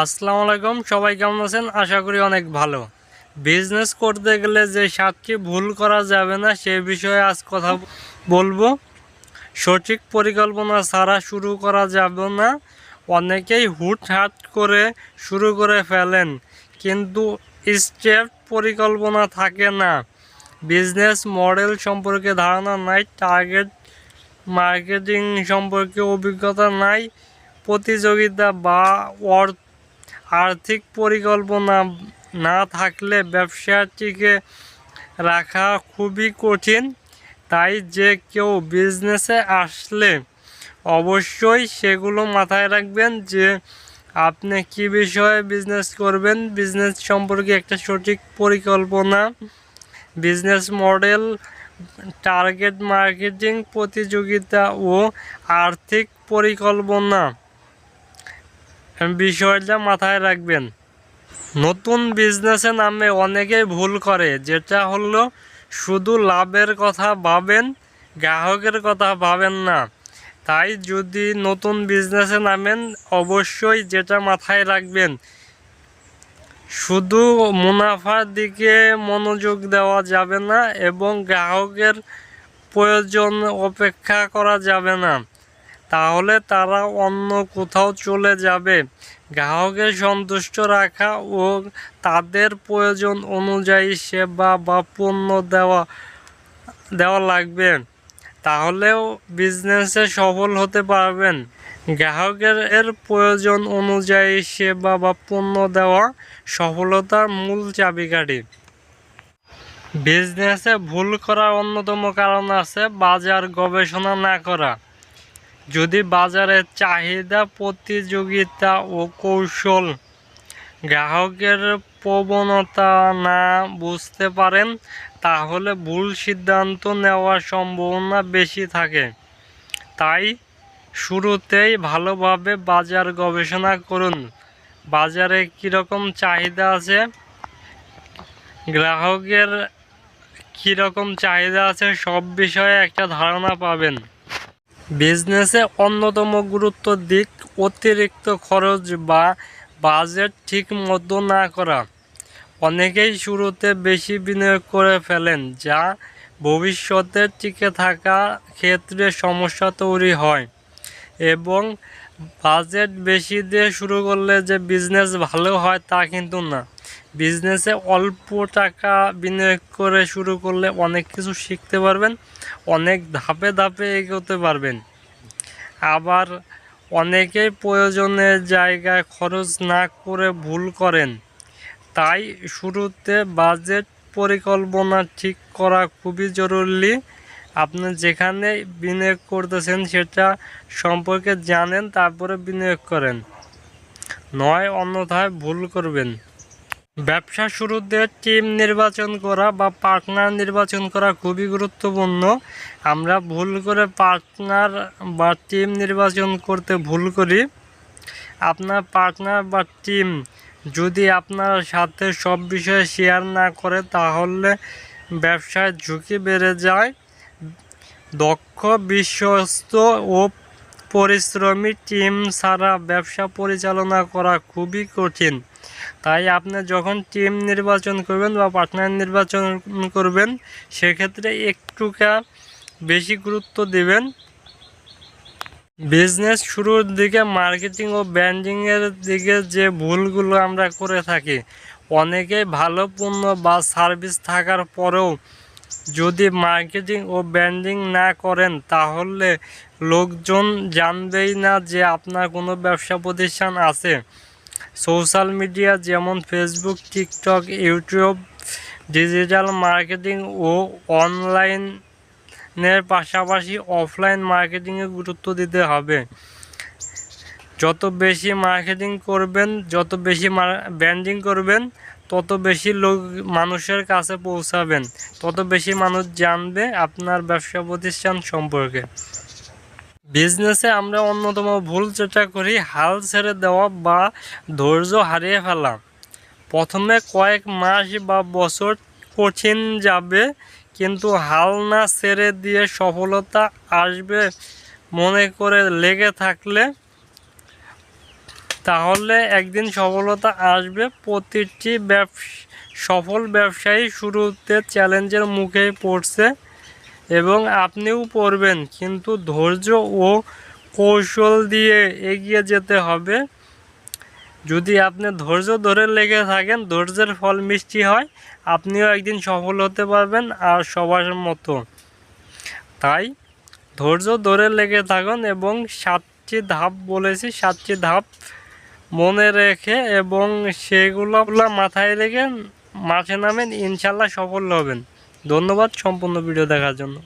আসসালামু আলাইকুম, সবাই কেমন আছেন? আশা করি অনেক ভালো। বিজনেস করতে গেলে যে 7টি ভুল করা যাবে না সে বিষয়ে আজ কথা বলবো। সঠিক পরিকল্পনা ছাড়া শুরু করা যাবে না। অনেকেই হুটহাট করে শুরু করে ফেলেন, কিন্তু স্টেপ পরিকল্পনা থাকে না। বিজনেস মডেল সম্পর্কে ধারণা নাই, টার্গেট মার্কেটিং সম্পর্কে অভিজ্ঞতা নাই, প্রতিযোগিতা বা আর্থিক পরিকল্পনা না থাকলে ব্যবসা টিকে রাখা খুবই কঠিন। তাই যে কেউ বিজনেসে আসলে অবশ্যই সেগুলো মাথায় রাখবেন যে আপনি কি বিষয়ে বিজনেস করবেন, বিজনেস সম্পর্কে একটা সঠিক পরিকল্পনা, বিজনেস মডেল, টার্গেট মার্কেটিং, প্রতিযোগিতা ও আর্থিক পরিকল্পনা বিষয়টা মাথায় রাখবেন। নতুন বিজনেসে নামে অনেকেই ভুল করে, যেটা হলো শুধু লাভের কথা ভাবেন, গ্রাহকের কথা ভাবেন না। তাই যদি নতুন বিজনেসে নামেন অবশ্যই যেটা মাথায় রাখবেন, শুধু মুনাফার দিকে মনোযোগ দেওয়া যাবে না এবং গ্রাহকের প্রয়োজন অপেক্ষা করা যাবে না, তাহলে তারা অন্য কোথাও চলে যাবে। গ্রাহকের সন্তুষ্ট রাখা ও তাদের প্রয়োজন অনুযায়ী সেবা বা পণ্য দেওয়া লাগবে, তাহলেও বিজনেসে সফল হতে পারবেন। গ্রাহকের প্রয়োজন অনুযায়ী সেবা বা পণ্য দেওয়া সফলতার মূল চাবিকাঠি। বিজনেসে ভুল করার অন্যতম কারণ আছে বাজার গবেষণা না করা। যদি বাজারের চাহিদা, প্রতিযোগিতা ও কৌশল, গ্রাহকের প্রবণতা না বুঝতে পারেন, তাহলে ভুল সিদ্ধান্ত নেওয়ার সম্ভাবনা বেশি থাকে। তাই শুরুতেই ভালোভাবে বাজার গবেষণা করুন। বাজারে কীরকম চাহিদা আছে, গ্রাহকের কীরকম চাহিদা আছে, সব বিষয়ে একটা ধারণা পাবেন। বিজনেসে অন্যতম গুরুত্ব দিক অতিরিক্ত খরচ বা বাজেট ঠিক মতো না করা। অনেকেই শুরুতে বেশি বিনিয়োগ করে ফেলেন, যা ভবিষ্যতে টিকে থাকা ক্ষেত্রে সমস্যা তৈরি হয়। এবং বাজেট বেশি দিয়ে শুরু করলে যে বিজনেস ভালো হয় তা কিন্তু না। বিজনেসে অল্প টাকা বিনিয়োগ করে শুরু করলে অনেক কিছু শিখতে পারবেন, অনেক ধাপে ধাপে এগোতে পারবেন। আবার অনেকেই প্রয়োজনের জায়গায় খরচ না করে ভুল করেন। তাই শুরুতে বাজেট পরিকল্পনা ঠিক করা খুবই জরুরি। আপনি যেখানে বিনিয়োগ করতেছেন সেটা সম্পর্কে জানেন, তারপরে বিনিয়োগ করেন, নয় অন্যথায় ভুল করবেন। ব্যবসা শুরুতে টিম নির্বাচন করা বা পার্টনার নির্বাচন করা খুবই গুরুত্বপূর্ণ। আমরা ভুল করে পার্টনার বা টিম নির্বাচন করতে ভুল করি। আপনার পার্টনার বা টিম যদি আপনার সাথে সব বিষয়ে শেয়ার না করে, তাহলে ব্যবসায় ঝুঁকি বেড়ে যায়। দক্ষ, বিশ্বস্ত ও পরিশ্রমী টিম ছাড়া ব্যবসা পরিচালনা করা খুবই কঠিন। তাই আপনি যখন টিম নির্বাচন করবেন বা পার্টনার নির্বাচন করবেন, সেক্ষেত্রে একটুকা বেশি গুরুত্ব দেবেন। বিজনেস শুরুর দিকে মার্কেটিং ও ব্র্যান্ডিংয়ের দিকে যে ভুলগুলো আমরা করে থাকি, অনেকেই ভালো পণ্য বা সার্ভিস থাকার পরেও যদি মার্কেটিং ও ব্র্যান্ডিং না করেন, তাহলে লোকজন জানবেই না যে আপনার কোনো ব্যবসা প্রতিষ্ঠান আছে। সোশ্যাল মিডিয়া যেমন Facebook, TikTok, YouTube, digital marketing ও অনলাইনের পাশাপাশি অফলাইন মার্কেটিংয়ে গুরুত্ব দিতে হবে। যত বেশি মার্কেটিং করবেন, যত বেশি ব্র্যান্ডিং করবেন, তত বেশি মানুষের কাছে পৌঁছাবেন, তত বেশি মানুষ জানবে আপনার ব্যবসা প্রতিষ্ঠান সম্পর্কে। বিজনেসে আমরা অন্যতম ভুল যেটা করি, হাল ছেড়ে দেওয়া বা ধৈর্য হারিয়ে ফেলা। প্রথমে কয়েক মাস বা বছর কঠিন যাবে, কিন্তু হাল না ছেড়ে দিয়ে সফলতা আসবে মনে করে লেগে থাকলে তাহলে একদিন সফলতা আসবে। প্রতিটি সফল ব্যবসায়ী শুরুতে চ্যালেঞ্জের মুখে পড়ছে এবং আপনিও পড়বেন, কিন্তু ধৈর্য ও কৌশল দিয়ে এগিয়ে যেতে হবে। যদি আপনি ধৈর্য ধরে লেগে থাকেন, ধৈর্যের ফল মিষ্টি হয়, আপনিও একদিন সফল হতে পারবেন আর সবার মতো। তাই ধৈর্য ধরে লেগে থাকুন এবং 7টি ধাপ বলেছি, 7টি ধাপ মনে রেখে এবং সেগুলো মাথায় রেখে মাঠে নামেন, ইনশাল্লাহ সফল হবেন। ধন্যবাদ সম্পূর্ণ ভিডিও দেখার জন্য।